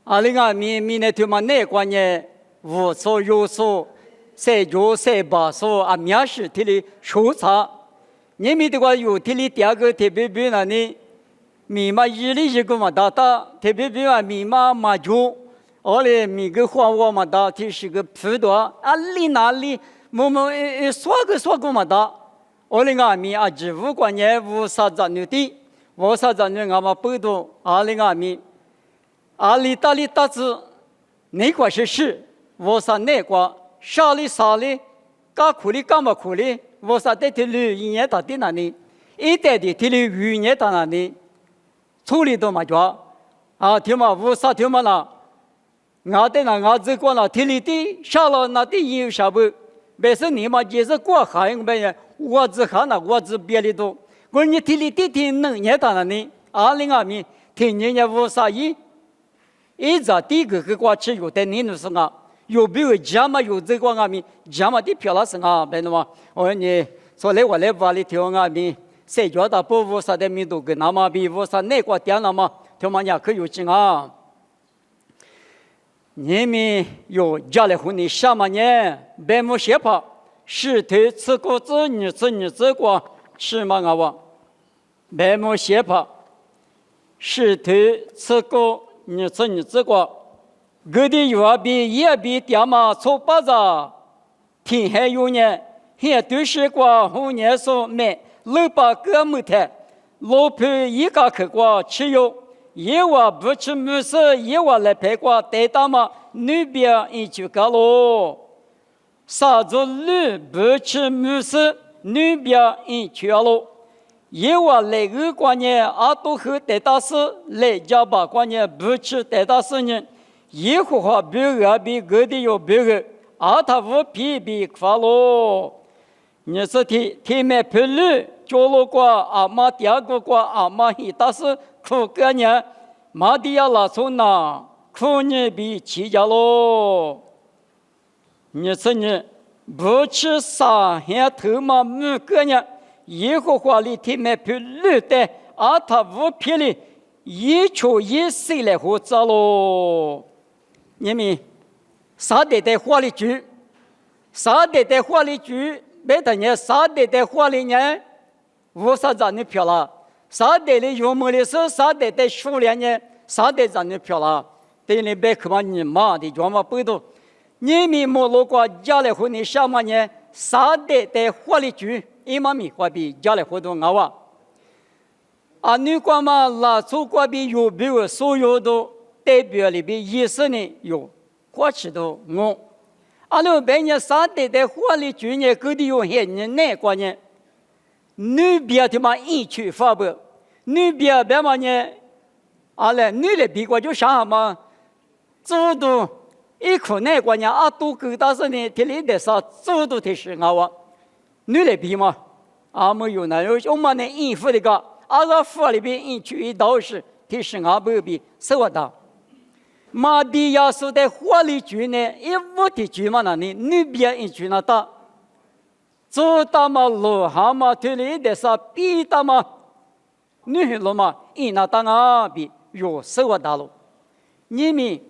阿里阿米那他妈那关键无所有所，谁就谁把所阿面试提的收藏，你们的话有提的第二个特别别那里，密码一里一个嘛大大，特别别啊密码嘛就，后来每个话我嘛大，提是个普多，啊里哪里说个嘛大，后来阿米啊只无关键无啥子牛的，无啥子牛阿嘛不多，阿里阿米。阿里达里达子，哪块是事？我啥哪块？啥里啥里？干苦里干嘛苦里？我啥在提里一年到底哪里？一代的提里一年到哪里？处理都嘛着啊？听嘛，我啥听嘛啦？俺的那俺这过了提里的，啥了那的有啥不？别是你嘛，就是过海用别人，我只看了，我只别的多。我你提里的听能年到哪里？阿里阿米听人家我啥意？一直第一个过去有的你那是啊，有没有家嘛？有这个阿米家嘛的漂亮是啊，别的嘛。我你说来我来把你听阿米，谁觉得不无啥的民族跟那么比无啥那个点了嘛？听嘛也可有劲啊。你们有家里婚礼什么呢？别没写怕，是头吃果子，你吃过吃嘛啊哇？别没写怕，是头吃果。你这个，我的月比也比爹妈粗巴子，天还有呢，还都是过后年说买老把个木台，老婆一个去过吃药，一娃不吃木事，一娃来陪过带大妈，女边一起干喽，啥子女不吃木事，女边一起喽。因为来个观念，阿都和带大事来家把观念不吃带大事呢，以后话别个比个的有别个，阿他无皮比发喽。你是提买配绿，叫了过阿妈第二个过阿妈一大事苦个呢，马的要拉出那苦呢比起家喽。你是你不吃啥还头嘛木个呢？耶和华里天买配绿的，阿他无皮里，一出一岁来活着喽。你们啥的话里句，啥的话里句，别的呢，啥的话里呢，无啥子你漂亮，啥的里有么的是啥的数量呢，啥的让你漂亮，对你别看嘛你妈的叫嘛不多，你们莫路过家里婚礼什么呢？啥的话里句。一妈咪过比家里活动啊啊，你管嘛拉出过比有没有所有的代表里边意思呢？有过去的我，阿拉别人啥的话里句呢，各地有些人哪个呢？女别的嘛一去发布，女别别嘛呢？阿拉女的比过就啥嘛？制度一可那个呢？啊，都够大是呢，这里的啥制度的是啊？女的比嘛，阿没有那有我们那应付的个，阿个府里边一去一道是，提示阿不比什么大。马蒂亚说的话里句呢，一屋的句嘛那里，女边一句那大，做大嘛路哈嘛推里的啥比大嘛，女路嘛一那大阿比有什么大路？你们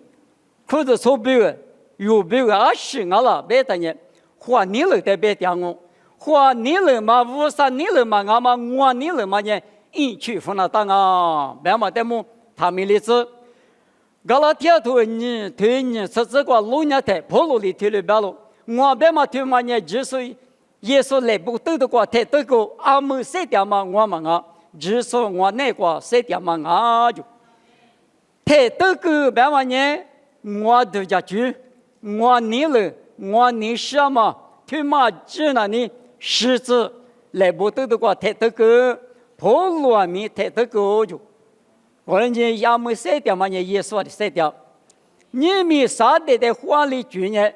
可是说别个有别个阿是阿了别的呢，话你了得别讲我。话你了嘛，无啥你了嘛，阿嘛我你了嘛呢？一去分了当啊，别嘛得么？他们例子，噶拉天头你推你是这个路呢台破路里推了别路，我别嘛推嘛呢？就是耶稣来不得的话，太得个阿们谁点嘛我嘛啊，就是我那个谁点嘛啊就，太得个别嘛呢？我都家去，我你了，我你什么？推嘛只那里。狮子来不得的话，太得个破路啊！面太得个就，我人家也没删掉嘛，人也说的删掉。你们啥的话里句呢？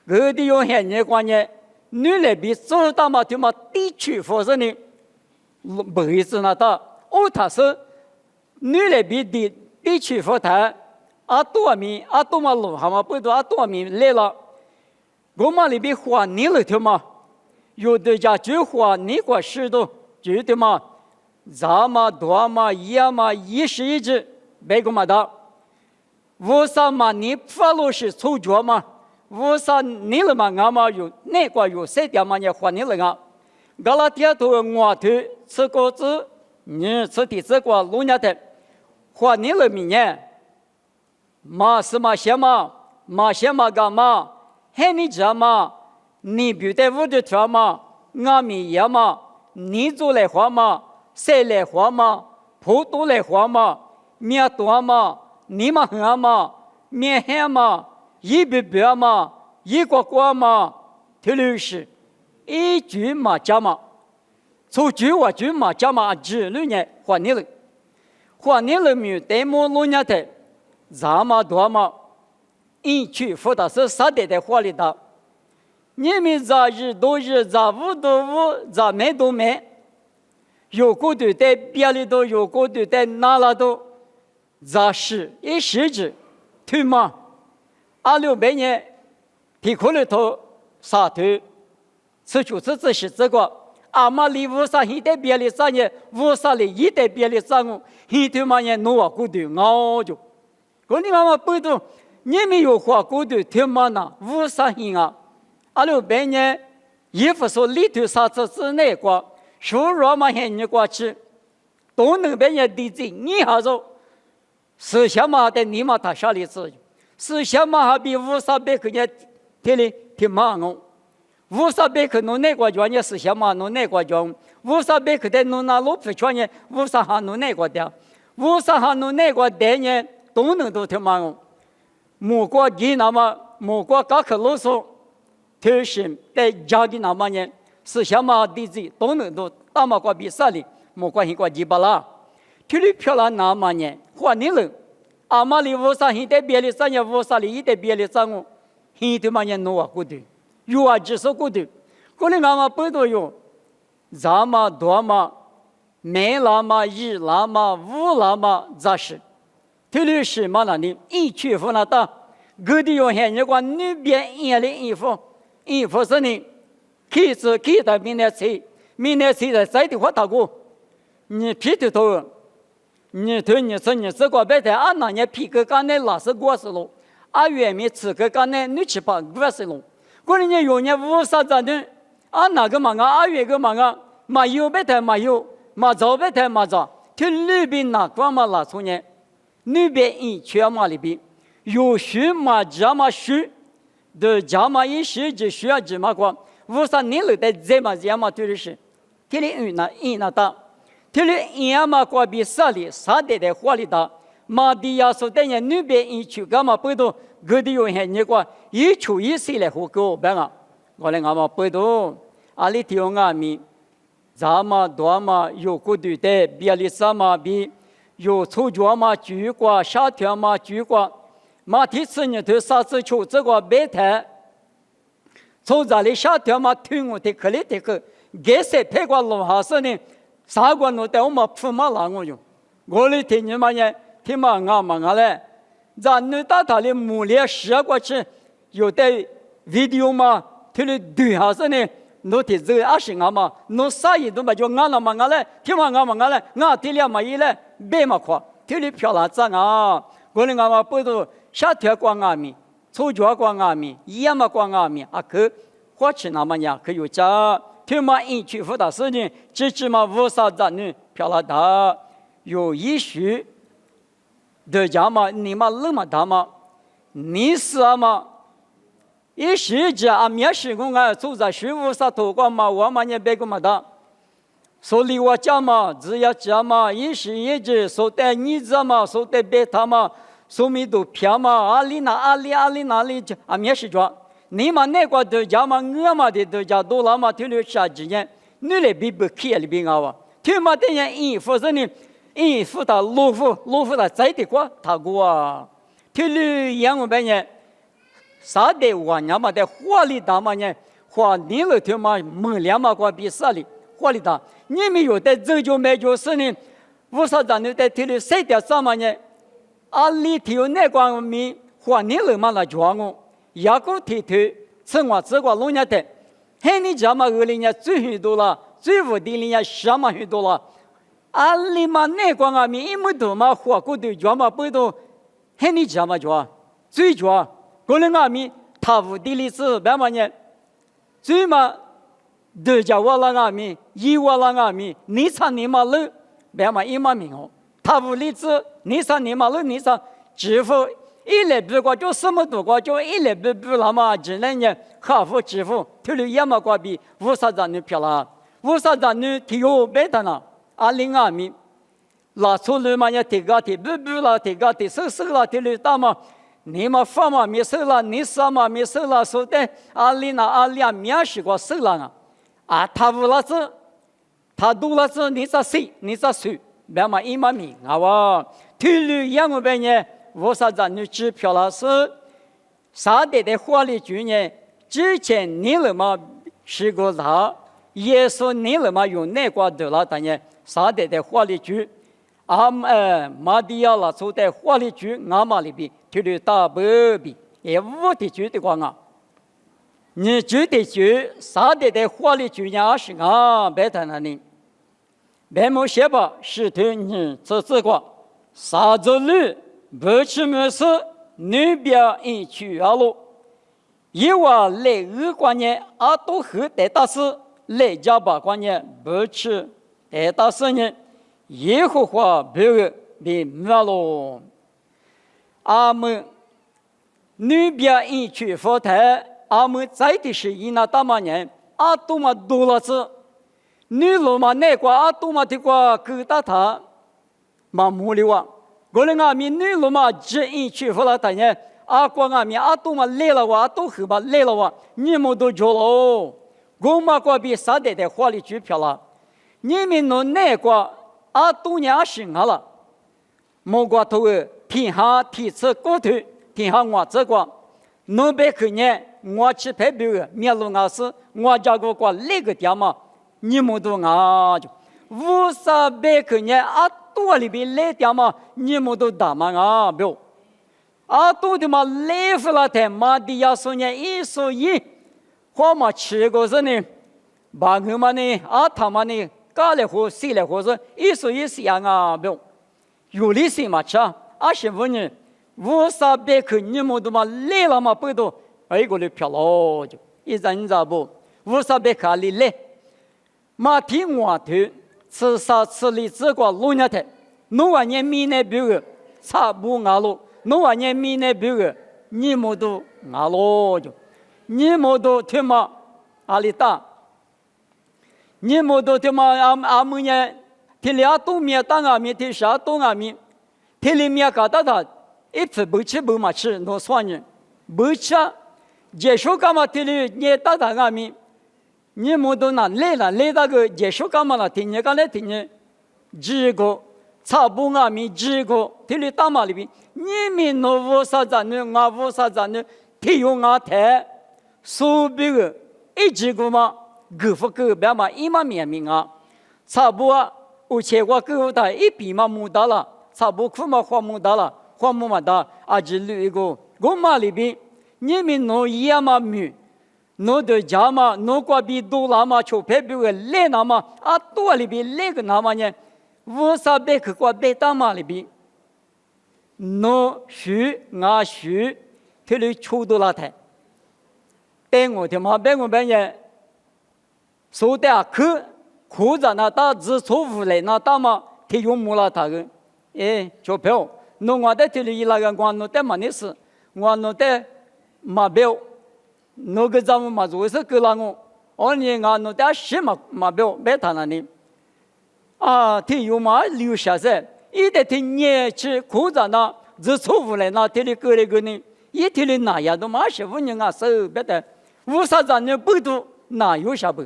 我的有些人讲呢，你那边做大嘛，就嘛地区发生的，不会是那大。哦，他是你那边的地区发展，阿多嘛路哈嘛不多，阿多米来了，我嘛里边话你了条嘛。有的家就话你个事都觉得嘛，咱嘛多嘛也嘛一时一直别个嘛的，无啥嘛你发落是出脚嘛，无啥你了嘛俺嘛有那个有谁点嘛也换你了啊，噶拉天头我头吃果子，你吃的这个路伢的，换你了明年，嘛是嘛些嘛，嘛些嘛干嘛，还你这嘛，你不得我的条嘛，俺们也嘛，你做来花嘛，谁来花嘛，普渡来花嘛，面多嘛。你嘛很嘛，面黑嘛，一笔笔嘛，一个个嘛，特律师，一句嘛讲嘛，从句话句嘛讲嘛，只六年换你了，换你了没有？对么六年的，咱嘛多嘛，一句说的是啥的话里的，你们咋日都日，咋五都五，咋没都没，有个对在别里头，有个对在哪了都。咋是一时之对吗？2600年皮库里头啥头，此处此是这个阿玛里乌萨一代别里啥呢？乌萨里一代别里啥个？一对嘛呢？努瓦古对熬就，可你妈妈不懂，你们有话古对对嘛呢？乌萨一啊，2600年衣服说里头啥子是那个？说罗马人你过去，都能被人地震，你还说？思想嘛的你嘛他啥里子？思想嘛还比500块钱贴的挺忙哦。500块弄那个专业思想嘛弄那个专，500块的弄那路费专业，500还弄那个的，500还弄那个的呢，都能都挺忙哦。莫过你那么莫过高考路数，特是在家的那么呢，思想嘛的子都能都大嘛过比赛里，莫过一个几巴拉。体力漂亮那么呢，换你了。阿玛里乌萨一代别的三年乌萨里一代别的三个，一对嘛呢弄啊古的，有啊只是古的，可能俺们不都有，咱们多嘛，没那么一那么五那么咋是？体力是嘛那的，一去服那大，各地有些人讲女边一的衣服，衣服是呢，其实其他明年吃的再的话大过，你皮头头。你对你说你这个白天俺那年皮革干的拉是过是喽，俺原面吃个干的你吃吧过是喽，过年有年50咋的，俺那个嘛俺原个嘛嘛有白天嘛有，嘛早白天嘛早，听里边那个嘛拉出年，里边一圈嘛里边有书嘛加嘛书，的加嘛一书就需要加嘛个，50年了的这嘛对的是，听里那大。提了一样嘛，过比啥里啥的话里的，马迪亚说的人那边一去干嘛不都各地有些人过一出一岁来胡搞办啊？我来俺们不都阿里听俺们，咱们多嘛有个对的，别里啥嘛比有出脚嘛举过，夏天嘛举过，马蹄子呢头啥子出这个白台，从这里夏天嘛推我的可里的个，给谁拍过路哈是呢？啥个弄得我们铺马拉我用，我的听你嘛呢？听嘛俺嘞，咱那大他的木列射过去，有的 video 嘛，听了对还是呢？弄的这个20俺嘛，弄啥嘢都嘛就俺了嘛俺嘞，听嘛俺嘞，俺听了嘛一嘞，别嘛夸，听了漂亮赞啊！我的俺嘛不都夏天光俺们，秋季光俺们，一样嘛光俺们，啊可花钱那么样可有价。听嘛一去辅导事情，只嘛50咋呢？漂亮的，有一许的家嘛，你嘛那么大嘛，你是嘛？一时间啊，面试工啊，做在15头光嘛，我嘛也别个嘛大，所以我讲嘛，只要讲嘛，一时一直说的你子嘛，说的别他嘛，说明都偏嘛，阿里哪里就啊面试着。你嘛那个都家嘛，我嘛的都家多了嘛，听了啥子呢？你来比不起来比我哇？听嘛的人衣服是呢，衣服他路服他在的过他过啊，听了养我们呢，啥的我伢嘛的火力大嘛呢？火你了听嘛，猛两嘛过比啥哩？火力大，你们有的这就没就是呢，50张的在听了谁的啥嘛呢？啊，里头那个米火你了嘛来装我。雅各提头，此话这个弄伢的，嘿你家嘛二零年最许多了，最无敌人家什么许多了，阿里嘛那个阿米一么多嘛，火锅都专嘛不都，很你家嘛家，最家，个人阿米他无地理子白嘛呢，最嘛德家我啦阿米，伊我啦阿米，你唱你嘛了，白嘛伊嘛明哦，他无理子，你唱你嘛了，你唱支付一来不过就什么多过就一来不那么只能呢，哈付支付，头里也嘛过比无啥子你漂亮，无啥子你提有白的呢，阿零阿米。拉出来嘛，要提高提不啦，提高提收啦，提了大嘛，你嘛发嘛没收啦，你啥嘛没收啦，说的阿里那阿里啊，面试过收啦啊，他无啦子，他多啦子，你咋谁，你咋谁，别嘛一嘛命啊哇，提了养我们呢，我啥子你支票啦是，啥的法律局呢？之前你了嘛是个啥？耶稣你了嘛用那个的啦，当然啥的法律局。马迪亚拉出的法律局阿玛里边，提了大百比，也无的局的光啊。你局的局啥的法律局呀是啊，别谈了你。别莫写吧，是对你这个啥子路不去没事，你别一去啊路。因为来二观念啊都和得大事，来家把观念不去得大事呢。耶和华不被灭了。阿们，女边一去佛台，阿们在的是伊那大马人，阿多嘛多了子，女罗嘛那个阿多嘛的个疙瘩他，嘛木里哇，个人阿米女罗嘛只一去佛了台呢，阿光阿米阿多嘛来了哇，阿多后吧来了哇，你们都着了，我嘛个比啥的花里去票了，你们弄那个。阿多年是阿了，莫过头天下提出过头，天下我这个，侬别去年我去拍表个，面路阿是我家个个那个点嘛，你们都阿就，无啥别去年阿多里边来点嘛，你们都打嘛阿表，阿多的嘛来不了台马的亚说年一说一，或嘛吃个是呢，把我们呢阿他们呢。干了活，谁来活是一说一是样啊，不用，有理性嘛吃，阿是问你，无啥别去你们都嘛来了嘛不都，一个就飘了就，一阵子不，无啥别看里来，马听我头，吃啥吃里这个路那头，侬话你米那表个，差不阿路，侬话你米那表个，你们都阿路就，你们都听嘛，阿里大。你们都他妈阿们呢？提俩东面当阿面，提啥东阿面？提里面搞到他一次不吃不嘛吃，弄算呢？不吃，结束干嘛？提里你打他阿面，你们都拿来了，来那个结束干嘛了？提你刚才提你，这个差不阿面这个提里打嘛里边，你们弄无啥子呢？我无啥子呢？提用阿台，所别个一这个嘛。各副各别嘛，一嘛面面啊，差不多，而且我各大一比嘛木大了，差不多嘛花木大了，花木嘛大，啊只有一个，我嘛里边，你们弄一样嘛米，弄的家嘛，弄过比多啦嘛，就拍比个来那嘛，啊多里边来个那嘛呢，无啥别去过别大嘛里边，弄许俺许，他里抽多了台，带我的嘛，带我半夜。说的可着那大自错误来那大嘛，提用木了他个，钞票，侬我的提里那个我侬的嘛的是，我侬的马表，侬个咱们嘛做是个啷个，我呢我侬的什么马表别谈了呢，啊，提用嘛留下噻，一得提你去可着那自错误来那提里个那个呢，一提里那样都嘛是无人啊手别的，无啥子呢不多哪有啥不。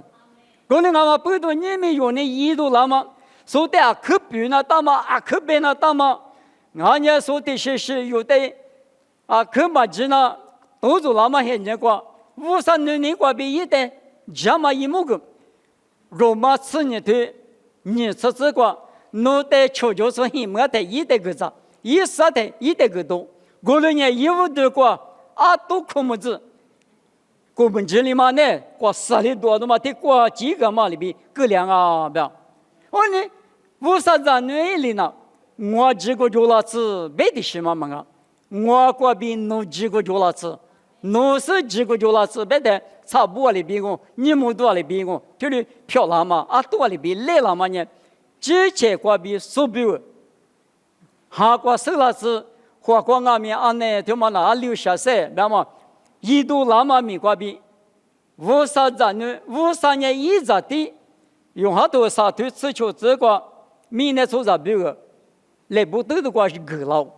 可能俺们不多，你们用的一度那么，说的啊可比那大嘛，啊可比那大嘛，俺家说的是有的，啊可嘛只那都做那么很结果，无啥人过比一的，这么一模个，罗马次年头，你吃这个，侬的求救说很么的一的个啥，一啥的一的个多，过了年一五的个啊都可么子。我们这里嘛呢，过10里多的嘛，得过几个嘛里边各两啊，不要。我呢，无啥子那里呢？我这个就那是别的什么嘛啊？我国比努几个就了子，努是几个就了子，别的差不多的比我，你们多的比我，就是漂亮嘛，多的比来了嘛呢，之前国比手表，韩国手了子，华国外面呢，他妈那留下噻，那么一度那么米国比，53年一直的，用好多沙土吃球这个，明年出啥表个，来不得的话是够了。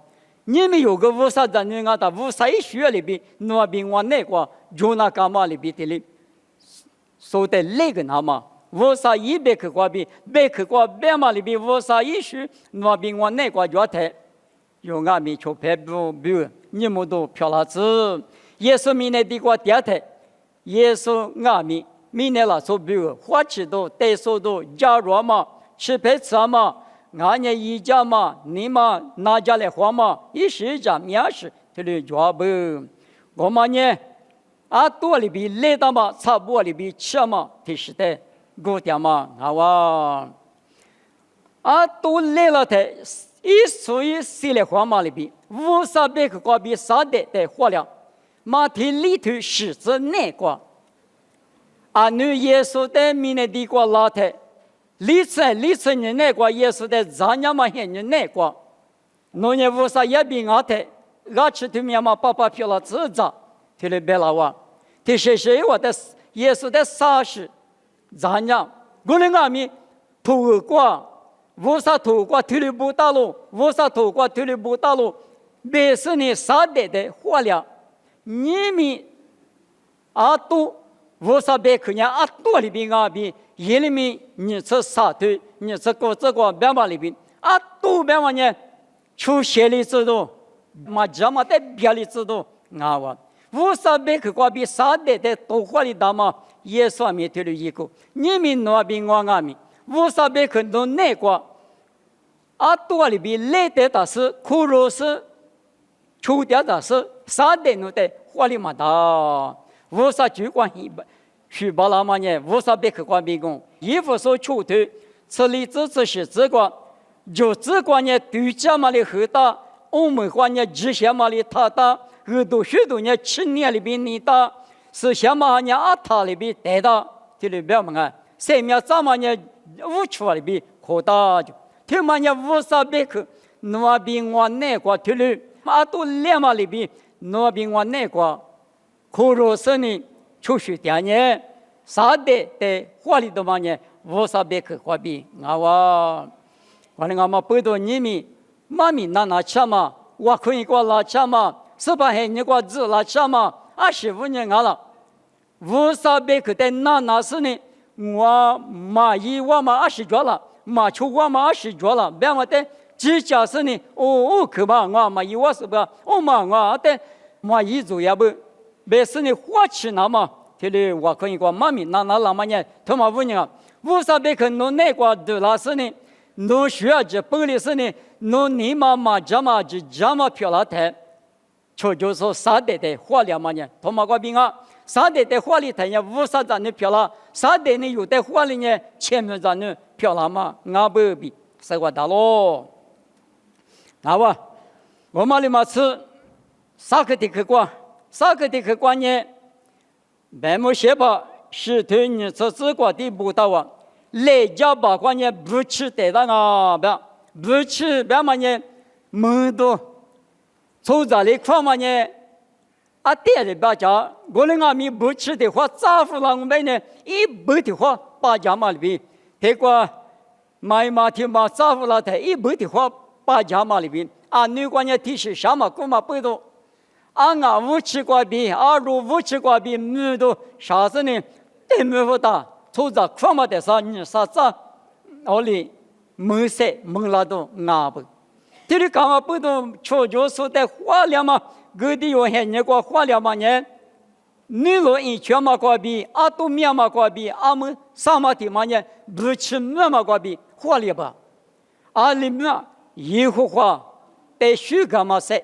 你们有个53年啊，他51学里边，那边我那个就那干嘛里边的哩，说的那个那么5100克瓜比，100克瓜100嘛里边51学，那边我那个就太，用俺们去拍不表，你们都漂亮子，耶稣明年的个第二台，耶稣俺们明年了做表，花起都带手都加入嘛，吃白吃嘛。俺家一家嘛，你嘛拿家来花嘛，一时家面试，这里抓不。我们呢，多里比来的嘛，差不多里比吃嘛，这是的，过点嘛，哇。都来了的，所以谁来花嘛里比，500克瓜比啥的花了，马蹄里头柿子那个，女耶稣的明年的个老太。历次你那个也是在咱家嘛，你那个，农业务啥也比俺的，俺吃对面嘛，爸爸漂了自家，提了别了哇，提谁我的也是在啥事，咱家，我们俺们土瓜，无啥土瓜提了不大路，无啥土瓜提了不大路，别是你啥的花了，你们都。500克呢多里边啊比一里面你吃沙土，你吃这个别嘛里边多别嘛呢，出血里知道，嘛这么的别里知道哇，500克瓜比啥的多花里大嘛，也算没得了一个，你们那边我俺们500克都那个多里边来的大是苦肉是，出的大是啥的弄的花里嘛大。59关去巴拉嘛呢？500克关比工，衣服所出头，吃里吃是这个，就这个呢，对家嘛的很大，我们话呢，之前嘛的他大，很多许多呢，7年里边你大，是前嘛呢他里边带大，这里边嘛，3秒咱嘛呢5处里边可大就，他嘛呢500克，那边我那个这里都2嘛里边，那边我那个。苦肉是呢，出去点呢，啥的花里头嘛呢，500克花币，我那俺们背到你们，妈咪拿钱嘛，我可以给我拿钱嘛，18岁你给我自拿钱嘛，25年了，500克的拿是呢，我妈一我嘛20角了，妈出我嘛20角了，别我的几家是呢，可嘛我嘛一我是不，嘛我的妈一组也不。别是你花起那么，这里我可以说妈咪那么呢？他妈问你啊，500克弄那个的那是呢，弄需要这本来是呢，弄你妈这么漂亮的，就是啥的花了嘛呢？他妈个病啊，啥的花里头呢，50张的漂亮，啥的呢有的花里呢，1000张的漂亮嘛，俺不比，是我大喽。我们里嘛吃啥个的去过？啥个的个观念，白木写吧是对你这自个的不到啊，来家把观念不吃得当啊，不吃别嘛呢，门都从这里看嘛呢，点的把家，我们俺们不吃的话，咋不让我们呢？一不的话，把家嘛里边，这个买马蹄嘛，咋不了的？一不的话，把家嘛里边，女观念提示什么，干嘛不懂？5吃瓜比如5吃瓜比没都啥子呢？对没不大，从这看嘛的啥你啥子？我里没谁没拉都不，这里干嘛不懂？就说的花了嘛，各地有些人过花了嘛呢？你若一圈嘛瓜比都面嘛瓜比们啥嘛的嘛呢？不吃面嘛瓜比花了吧？里面一幅画得许干嘛噻？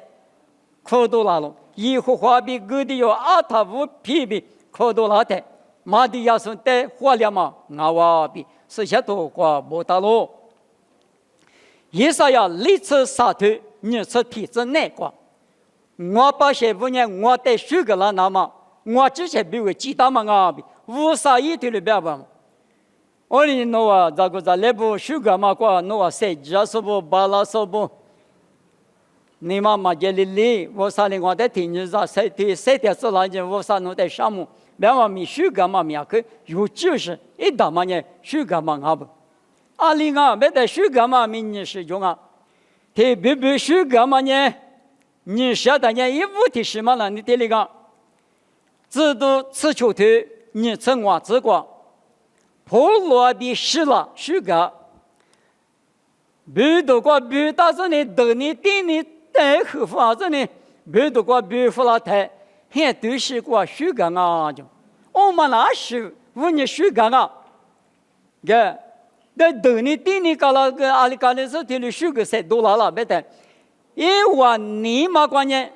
可多拉了。一户花比各地有25批比可多拉的，马地亚生的花了嘛，我比是些多过不大喽。以上要历次沙土，你是体质那个，我把些五年我得许个了那么，我之前比如鸡蛋嘛啊，无啥一堆的别吧。我哩诺啊，这个在内部许个嘛过，诺啊谁家说不巴拉说不，你妈妈这里我啥哩我得听你说谁的是那件我啥弄得项目，别嘛咪许个嘛咪啊去，有就是一大嘛呢许个嘛啊不，阿里啊没得许个嘛咪你是用啊，他必须个嘛呢，你晓得呢一物的什么呢？你这里个，只都此处头你称我之过。普罗比是了，许个，别多过别大子呢，等你定你带后发子呢，别多过别付了台，还都是过许个啊就，我们那是五年许个啊，个，但等你定你搞了个阿里搞的是这里许个才多了，别的，因为你嘛关键，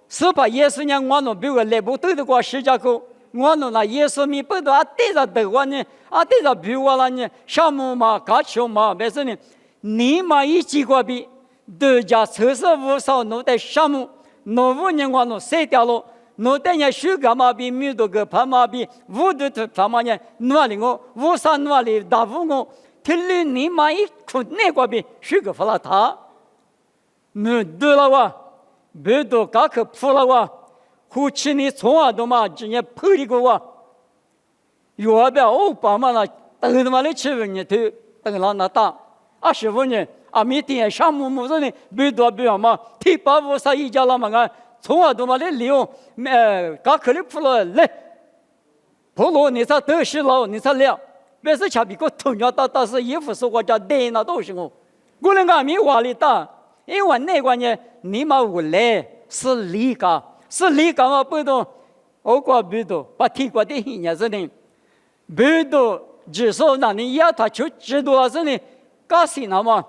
是把耶稣呢我弄比如来不对的过十家口。我弄那耶稣米不多啊，对着德国呢，啊对着比我了呢，项目嘛，搞球嘛，别说呢，你嘛一几个比，大家测试无少弄的项目，弄5年我弄谁掉了，弄的呢许个嘛比米多个怕嘛比五多的怕嘛呢，哪里我无啥哪里大五我，听了你嘛一口那个比许个发了他，那对了哇，别多搞可破了哇。夫妻你从啊都嘛，今年破一个哇，原本奥巴马那等他妈的7年头等了那打25年，啊每天项目么子呢，别多别嘛，提拔无啥一家了嘛个，从啊都嘛的利用，搞可里破了来，破了你才得失了，你才了，别是下比个同样打是衣服是我家带那都是我，我那个没话里打，因为那个呢，你嘛无来是理解。是你干嘛不懂？我过不懂，把提过的一年是呢，不懂，至少那你要他就知道了是呢，搞死那么，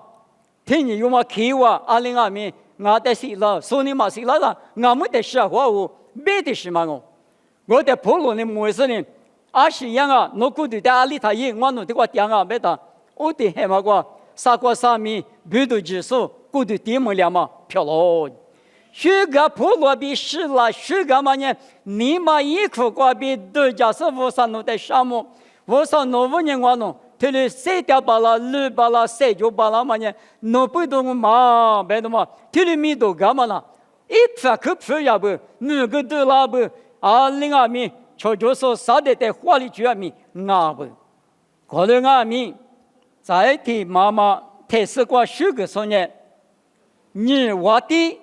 听你有嘛开话，阿里阿米，我得死了，说你嘛死了啦，我没得说话我，没得什么我得破路的模式呢，20样啊，我估计在阿里他也，我弄的个点啊，没得，我得还嘛个，啥个啥米，不懂至少，估计点么了嘛，漂亮。许个普罗比是了，许个嘛呢？你嘛一口瓜比都家是无啥弄的项目，无啥弄5年我弄，这里谁掉巴拉、绿巴拉、谁就巴拉嘛呢？弄不动嘛，别的嘛，这里米都干嘛呢？一发可不要不，那个都拉不，啊，另外米，就说啥的在花里去米，那不，可能啊米，在的妈妈特是过许个说呢，你我的。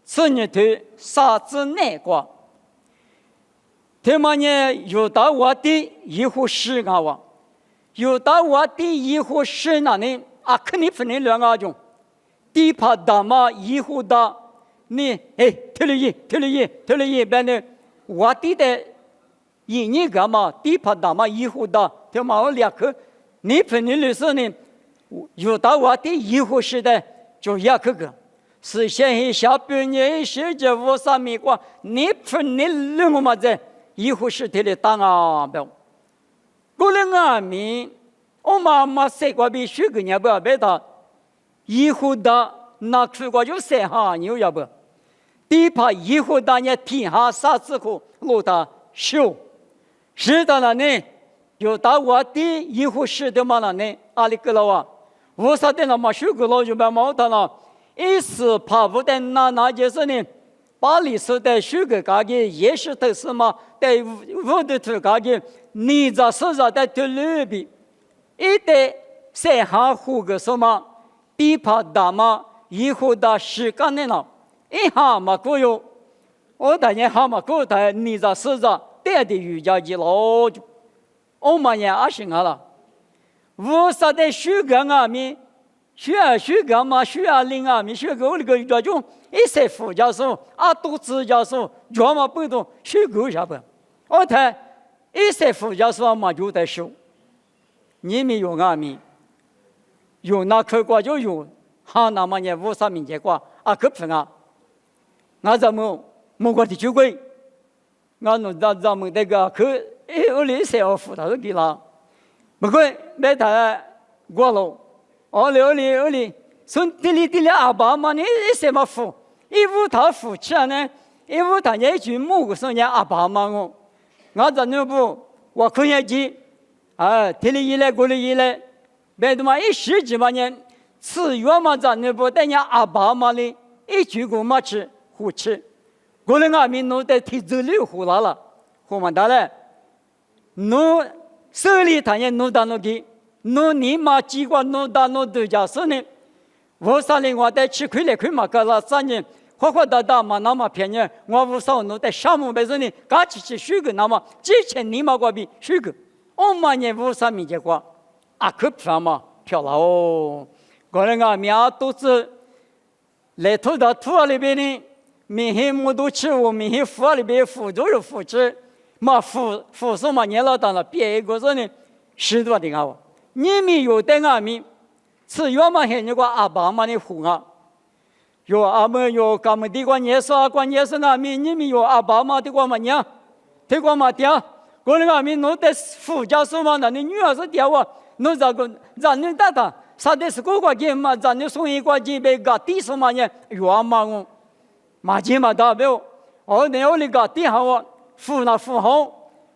是你头啥子难过？他们呢有到我的一户事啊哇，有到我的一户事那呢啊，肯定分你2个种，地怕大嘛一户大，你推了一边的我的一年干嘛？地怕大嘛一户大，他妈我2个，你分你的时呢，有到我的一户事的就2个。是现在小半年世界无啥米瓜，你分你弄么子？一户是他的当啊表，个人啊米，我妈妈谁个比许个年不要别他，一户的那出个就3哈牛要不，地怕一户的呢天下啥子苦落他修，是的了呢，有到我的一户是的嘛了呢，阿里个了哇，无啥的那么许个了就别毛他了。一时怕不得那就是呢，巴黎市的许个家的也是都是嘛，在我的土家的，你这是在的路边，一代3行户个什么，地怕大嘛，一户的时间的了，一行嘛够有，我当年行嘛够的，你这是在带的瑜伽机老就，我们也20年了，无啥的许个啊米。许个嘛，许0啊，米许个我那个这种一些副教授啊，都支教授，专门不懂许个啥不？我看一些副教授嘛就在说，你们用啊米，用那口瓜就用，哈那么也无啥民间瓜啊，可不啊？那咱们某个的酒鬼，我弄咱们那个可我那些要辅导都给了，不过没他过了。奥利，从地里阿爸嘛，你什么富？一屋他夫妻呢，一屋他也去某个时间阿爸妈我，俺在那不我看见去，天里一来过里一来，别他妈10几万年，吃月嘛在那不等下阿爸妈的，一句过嘛吃胡吃，过来俺们弄得提走溜胡拉了，胡嘛大嘞，弄手里他也弄到那去，弄你妈几个弄到弄度假村呢。我啥哩我在吃亏了亏嘛，干了3年，活活哒哒嘛那么便宜，我无少弄在项目本身呢，刚去水果那么之前你嘛个比水果，我嘛年无啥米结果，可漂嘛漂了哦，个人啊面肚子来头到土里边呢，明天我都吃我明天腹里边腹都是腹吃，嘛腹什么年老当了，别一个人呢10多的啊，你们有的啊米。吃月嘛很那个阿爸妈的苦啊，有阿们有咱们的关键是关键是阿们你们有阿爸妈的关嘛娘，的关嘛爹，过来阿们弄得富家什么那你女儿是爹我，弄这个让你大大，啥的是个个钱嘛，让你送一个钱被个地什么呢？月嘛我，嘛钱嘛大不了，那我那个地下我富那富好，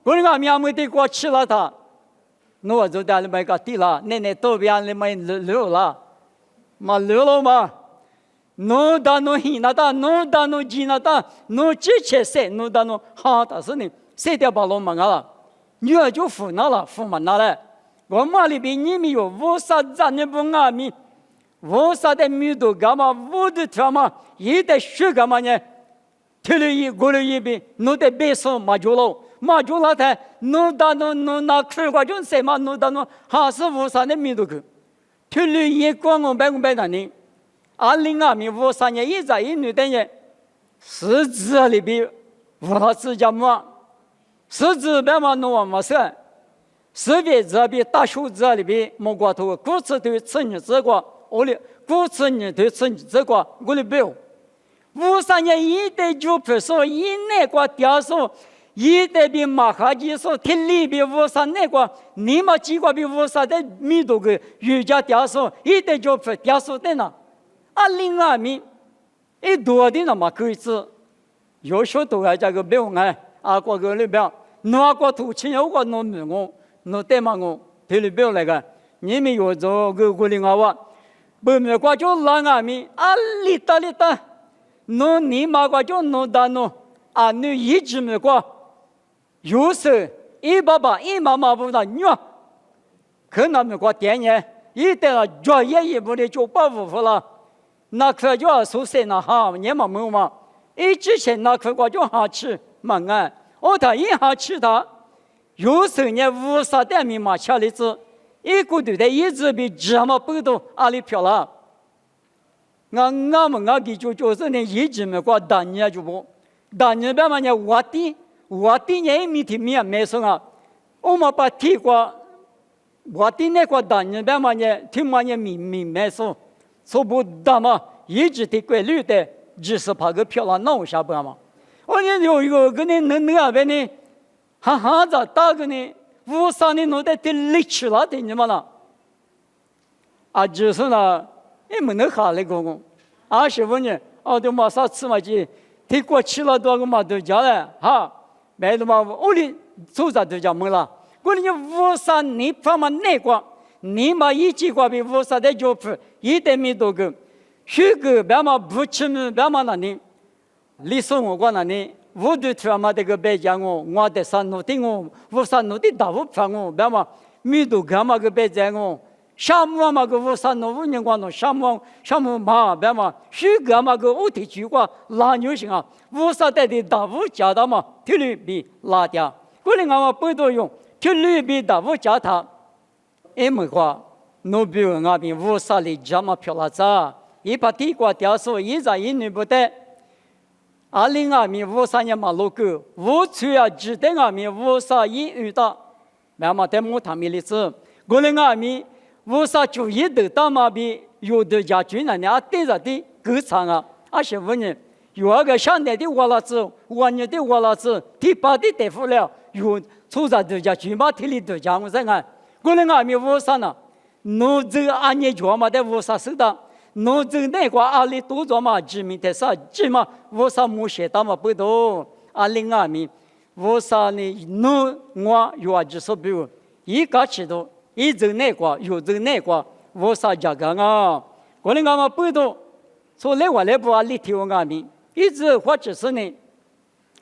过来阿们阿们的过吃了他。我就在那边个地了，奶多边那边留了，嘛留了嘛，弄到弄hin那哒，弄到弄鸡那哒，弄之前谁弄到弄好的是呢，谁掉把龙门了，女儿就富那了，富嘛那了，我妈里边你们有无啥咱也不阿米，无啥的米都干嘛，无的他嘛，一的水干嘛呢？提了一过了一边，弄得别说嘛就了。嘛就那台弄到弄那吃个就谁嘛弄到弄还是无啥的米都去，推了一光我白的呢，2023年一在一女的人，十字里边无他自家嘛，十字白嘛弄完嘛是，十别这边大手子里边莫过头，古次对吃你这个，我哩古次你对吃你这个，我哩不要，53年一代就不说一那个掉数。一代比马哈基说天里比53那个，你们几个比53的米多个瑜伽掉数，一代就不掉数的呢。02米，一多的那么可以吃，有时候都还这个不用哎，过个里边，拿过土钱有个弄米我，弄对嘛我，这里边那个，你们有这个过零啊哇，不没过就2米，里达，弄你妈个就弄到弄，你一直没过。有时一爸爸一妈妈不那女，可能没过电影，一代了专业一部的就8、5了，那可就要收谁呢？哈，你们没嘛？之前那可我就好吃嘛安，他一好吃他，有时呢50代米嘛吃里子，一个对的一直比这么不多里漂了，我们就是呢一直没过当年就不，当年别嘛呢我的年米的米没生啊，我们把提过，我的那个当年别嘛呢，听嘛呢米没生，说不大嘛，一直的规律的，只是怕个漂亮弄下不嘛。我呢有一个跟你那边呢，哈子大个呢，53年弄的力气了的你们了，就是呢，也没能好那个，25年，都马上吃嘛去，提过吃了多个嘛都叫了哈。买的嘛，屋里走着都叫没了。过年53年他们那个，你嘛一季过比53的就不一点没多个，许个别嘛不吃么别嘛那里，李松我过那里，我对他嘛这个白讲我的山路的53路的大屋房别嘛没多个嘛个白讲项目嘛个53路5年光弄项目嘛别嘛许个嘛个屋体去过拉牛行啊，53代的大屋加到嘛。铁律比拉掉，过年我不多用，铁律比大屋加它，没话，侬比如那边53里这么漂亮子，一把地瓜掉数一在一年不得，2002年53年嘛路过，我去只等那边53一遇到，那么在木他们里子，过年那边53一的到嘛边有的家居那里对着的歌唱25年。有那个上代的瓦拉子，晚年的瓦拉子，第8的大夫了，有出在度假群马体里度假我在看，过年还没53呢，侬这个年就嘛在53是的，侬这那个阿里多做嘛，知名的啥，知嘛，我啥没写到嘛不多，阿里阿米，我啥呢？侬我有啊，只说比如一个吃多，一这那个有这那个，我啥家干啊？我那个嘛不多，从来我来不阿里提我阿米，一直或者是呢，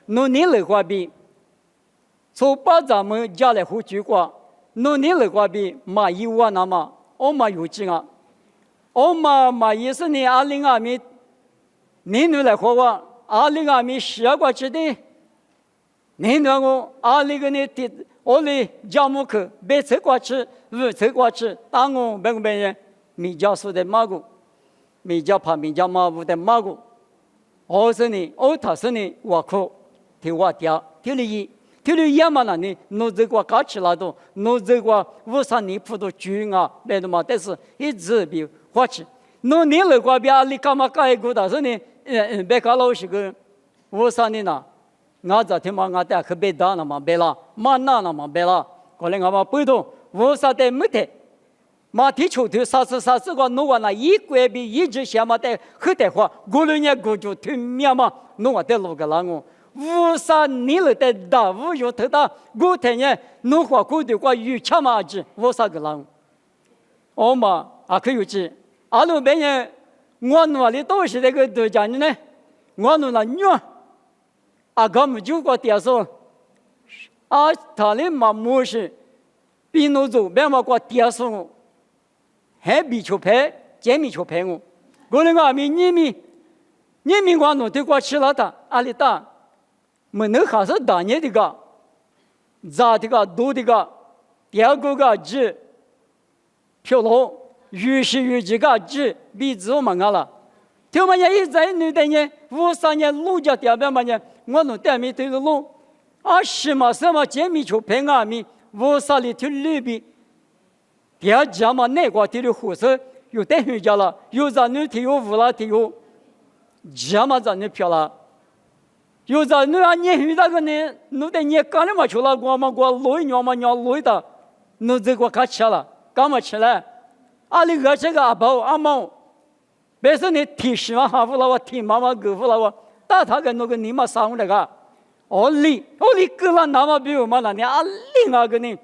侬你来话比，从把咱们家来胡去过，侬你来话比嘛有啊那么，我嘛有劲啊。我嘛也是你阿里阿米，你来活阿里阿米学过去的，你我阿里个你的，我的家母去别吃过去，不吃过去，当我别个别人米家说的马古，米家怕米家马不的马古，我是你，我他是你，我哭，听我爹，听你一。听你也嘛那你，侬这个搞起来都，侬这个五三年普都军啊，别的嘛，但是一直比花起，侬你那个比阿里干嘛搞一个的是呢？别搞老些个五三年呐，俺这天嘛俺带去别打了嘛，别啦，嘛那了嘛别啦，过来俺嘛不动，五三代没得，嘛提出头啥子个侬话那一个比一直想嘛带很带话，过了年过就听面嘛，侬话带路个啦我。五三年了的大五有头大，我天年农化过的话有钱嘛子，五三个人，我嘛啊可有钱，阿路边人我那里都是那个多家人呢，我那女，啊他们就过点说，啊他的嘛模式，比侬做别嘛过点说，还比球拍，见面球拍我那个米你们我弄的过吃了的，阿里大。没能还是当年的个，咋的个多的个，第二个是漂亮，越是越这个是比自我们了。听嘛也一在女的呢，53年路家第二边嘛呢，我弄带米对着路，20嘛什么见米就平安米，53里头里边，第二家嘛那个地的火车有带回家了，有咱女的有乌拉的有，家嘛咱女漂亮。有在你啊，你遇到个呢，你得你干了嘛去了，我累娘嘛娘累的，你这个干吃了，干嘛吃了？阿里个这个阿宝阿毛，别说你提示嘛哈服了我，提妈妈给服了我，打他个那个你嘛上那个，我里个了那么比如嘛那你阿里那个呢，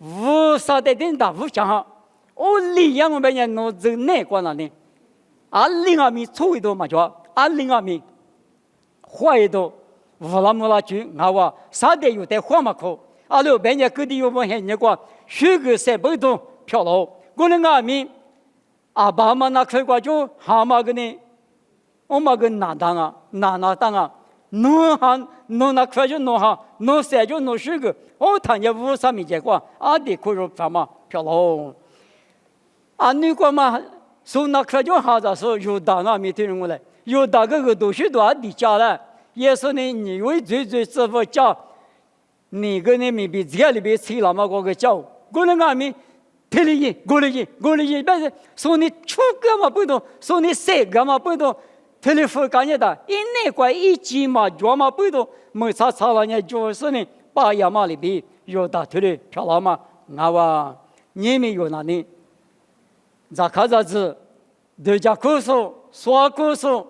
无啥的点大不讲哈，我里样我们人弄这哪个那呢？阿里阿米错一多嘛叫阿里阿米。坏的，乌拉木拉军，我话啥的有点荒嘛口，阿六别人各地有没很那个，许个三百多漂亮，我那阿米，阿爸妈那开过就蛤蟆个呢，我嘛个哪当啊，哪当啊，弄哈弄那开就弄哈，弄三就弄许个，我谈也无啥没结果，阿的可是什么漂亮，阿女个嘛，说那开就哈子说有当啊没听人过来。有大个都许多的家了，也是呢，你为最师傅家，你个呢没比家里边吃了嘛？我个教，我那俺们听了一，过了一，但是说你出个嘛不懂，说你谁个嘛不懂，听了不干净的，一那块一斤嘛脚嘛不懂，没啥了呢，就是呢，把亚嘛里边有大听了漂亮嘛，俺话你们有哪里？咋看咋子？人家告诉说告诉。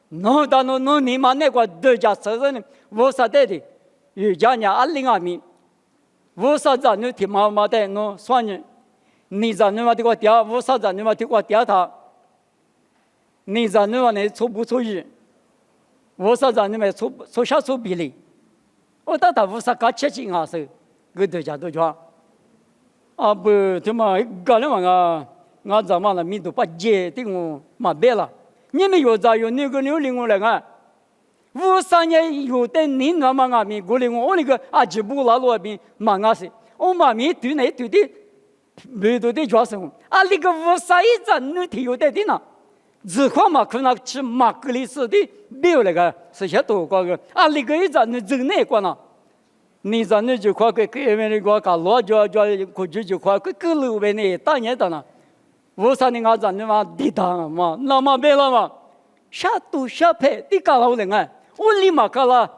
侬到侬你妈那个都家责任，我啥的的，有家人阿零阿米，我啥子你听妈妈的侬算呢？你在你妈的个爹，我啥子你妈的个爹他，你在你妈呢错不错意？我啥子你妈错下错比例？我到他我啥搞切情啊是，个都家都讲，啊不他妈搞了嘛啊，我咱们那民都把接的我嘛别了。你们有咋有那个牛领我来看，53年有的你那么阿米过来我那个阿吉布拉罗边嘛阿是，我妈咪对那对的，没对的就是我，啊那个53一阵你提有的的呢，只看嘛可能去马格里斯的没有那个是些多个，啊那个一阵你真那个呢，你阵你就看个给那个搞老叫过去就看个路边呢当年的呢。53年阿咱你妈地当嘛，那么别了嘛，下都下拍地搞了人啊，我立马搞了。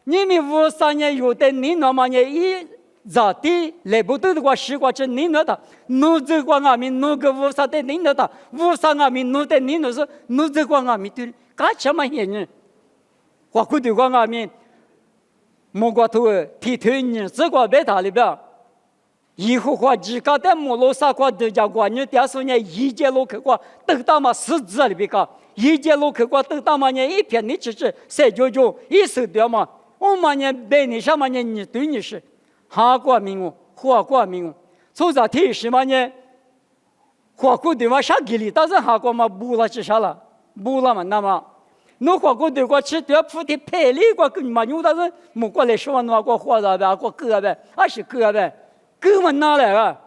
你们53年有的你那么年一咋地来不得的话，西瓜真领了他，奴这瓜阿弥奴个无啥的领了他，无啥阿弥奴的领了是奴这瓜阿弥对，干什么嘢呢？话苦的瓜阿弥，莫瓜头提头呢，这瓜别他里边。以后话几个的摩罗萨瓜的家瓜，你第二十年一节路口瓜等到嘛十字里边个，一节路口瓜等到嘛年一片你只是三九九一手掉嘛，我嘛年百年上嘛年你对你是。哈瓜民哦，花瓜民哦，从这提示嘛呢？花果对嘛啥给力？但是哈瓜嘛不了吃啥了，不了嘛那么，侬花果对瓜吃掉铺的配里瓜跟嘛牛但是莫过来说那瓜花啥呗，瓜割呗，还是割呗，割嘛哪来啊？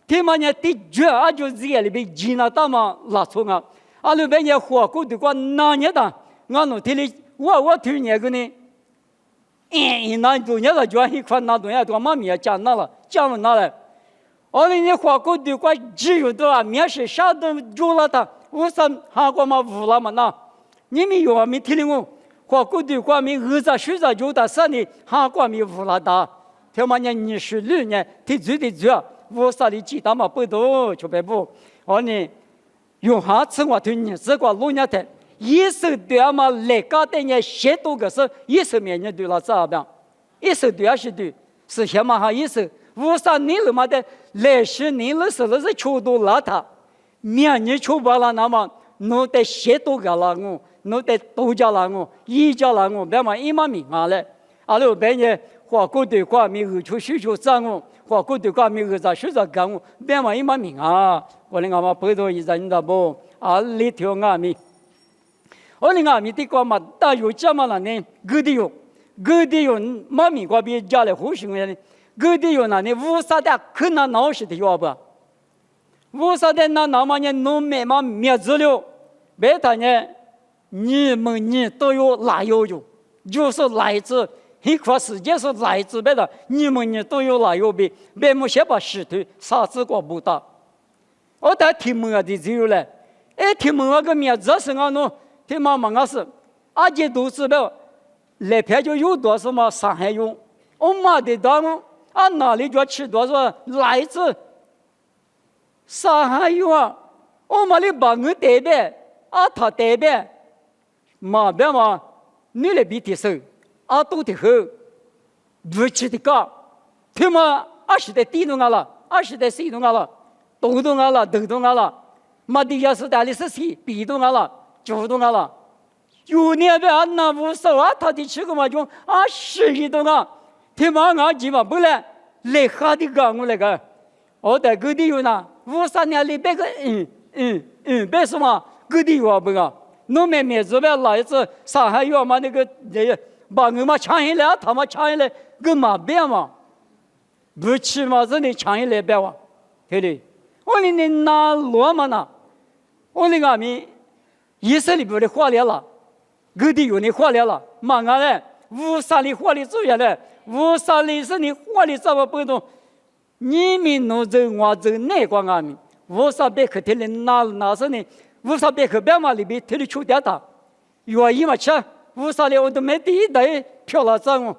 他嘛呢的确啊就这里边济南大嘛拉错啊，啊那边呢花果对瓜哪年的？俺侬提里我推荐个呢。那东西了，就一块那东西多嘛米讲那了，讲了那了。我那年花果的瓜只有多啊，面是啥都做了的，我说韩国嘛无了嘛那，你们有啊没听听我？花果的瓜米二十岁就有的啥呢？韩国米无了的，他妈年26年，他最的最，我啥的鸡蛋嘛不多，就别不，我呢用下次我推你这个弄下来。一手对嘛来搞的呢，写多个是一手面呢对了咋办？一手对是对，是先嘛哈一手，无啥你了嘛的来时你了是了是求多邋遢，面你求不了那么，侬得写多个了我，侬得多加了我，一加了我，别嘛一嘛明啊嘞，阿拉别呢花果对瓜米二求需求涨我，花果对瓜米二咋需要干我，别嘛一嘛明啊，我那个嘛不多一阵你知不？啊里头啊米。我那个米的瓜嘛，大有这么了呢？各地有妈咪瓜比家里好行的，各地有那呢？无啥的可能闹事的要不？无啥的那么呢？农民嘛灭子了，别他呢？你们都有哪有有？就是来自一块世界是来自别的，你们都有哪有别？别么先把石头啥子瓜不打？我在听门啊的只有嘞，听门啊个灭子是俺侬。他妈妈是，阿姐都知道，来片就有多少嘛伤害用，我妈的当啊哪里就吃多少来自伤害用啊，我妈的把我代表，啊他代表，妈别嘛，你来比的手，啊都的好，不吃的高，他妈20代低动啊了，20代水动啊了，动动啊了，动动啊了，妈的要是大力是谁，比动啊了。主动了，有年的俺那无所谓，他的吃个嘛就11动啊，他妈俺鸡嘛不来，来哈的干我那个，我在各地有呢，53年里别个别什么各地有不个，农民面子别来一次上海有嘛那个把我嘛抢下来，他们抢下来跟嘛别嘛，不吃嘛这里抢下来别哇，对的，我那你拿罗嘛呢，我那个米。以色列不的化疗了，各地有的化疗了，马上嘞，乌沙里化疗做下来，乌沙里是你化疗怎么不懂？你们弄走我走哪个阿米？乌沙别克天的哪是呢？乌沙别克别嘛里边天的出点大，原因嘛吃乌沙里我都没第一代漂了脏哦，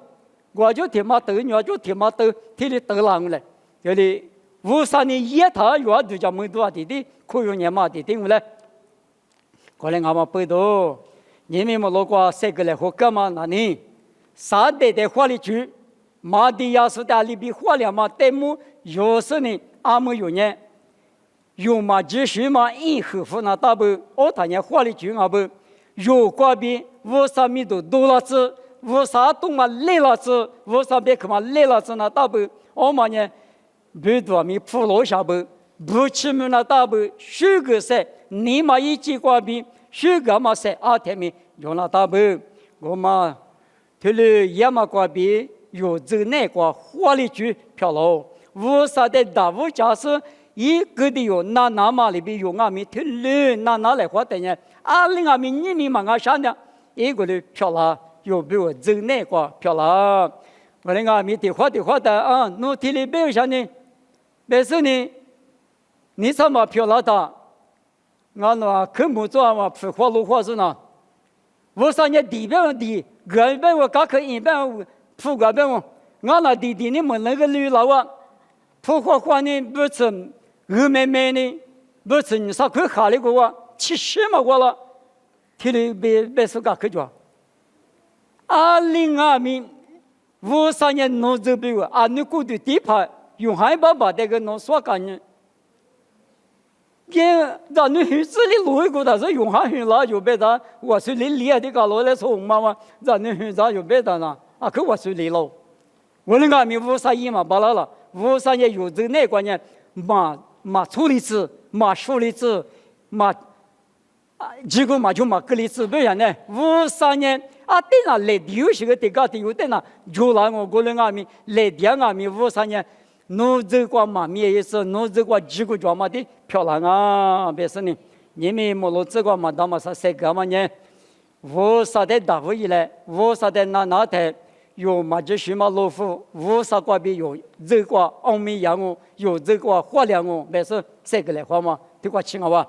我就天马斗，我就天马斗，天的斗浪来，这里乌沙呢也他原就叫门多啊弟弟，可有年嘛弟弟我来。过来俺们背到，你们么老瓜三个来和干嘛那呢？啥代代花里去，马的亚苏达里比花了嘛，代木有时呢，俺们有年，有嘛继续嘛，以后付那大不，我他年花里去俺不，有瓜比五啥米都多了子，五啥东嘛来了子，五啥别克嘛来了子那大不，我嘛呢，不多米铺落下不，不吃么那大不，许个噻。你嘛一季瓜比，许个嘛是阿天米用了大不，我嘛，他了也嘛瓜比有走那瓜花里去漂喽，无啥的大物假设一个的有那嘛里边有俺们他了那来花的呢，阿里俺们你们嘛俺啥呢？一个的漂啦，有比我走那瓜漂啦，我那俺们的花的啊，侬提里边啥呢？但是呢，你怎么漂啦的？俺那根本做嘛不花路花是呢，我啥呢地边地，二边我刚可一边铺个边我，俺那弟弟你们那个女老啊，普花花呢不成鹅妹妹呢，不成你啥可哈那个哇，其实嘛我了，提了别说个可叫。2023年农这边啊，你过的地盘用海爸爸这个农所干呢。给咱女孩子里路一个，但是用海用了就别的，我是你厉害的个老来说妈妈，咱女孩子就别的呢，啊，可我是你喽。我那个没53嘛，罢了，53年有这那观念，嘛处理子，嘛处理子，嘛结果嘛就嘛隔离子，不然呢，53年啊，对那来丢是个这个丢对那，就让我那个来点53年。侬这个嘛面也是，侬这个几个专嘛的漂亮啊，别是呢，你们莫罗这个嘛他妈是谁个嘛呢？我啥的大夫以来，我啥的那台有嘛就是嘛老夫，我啥个比有这个欧米羊哦，有这个花粮哦，别是谁个来花嘛？这个亲啊哇，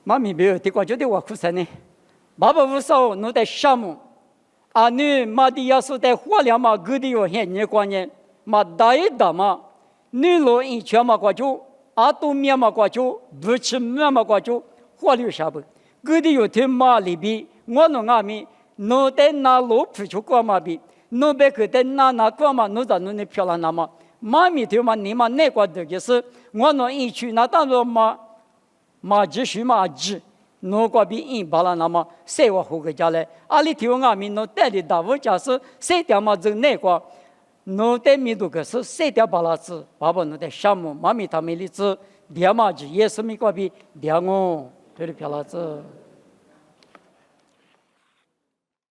妈咪没有这个就得我苦生呢，爸爸无少侬在项目。啊，你马的要是在花粮嘛，各地有很多观念，嘛大一大嘛，你老一圈嘛过就，啊都面嘛过就，不吃面嘛过就，花留下不，各地有天马里边，我弄阿米，侬在那路不出过嘛比，侬别个在那过嘛，侬在侬那漂亮那嘛，妈咪头嘛你嘛那个的就是，我弄一圈那当中嘛继续嘛急。侬个比印巴拉那么谁话好个家嘞？阿里听我们侬带的大屋家是谁掉嘛走那个？侬带民族个是谁掉巴拉子？爸爸侬带项目，妈咪他们的子，两嘛子也是没个比两哦，这里漂亮子。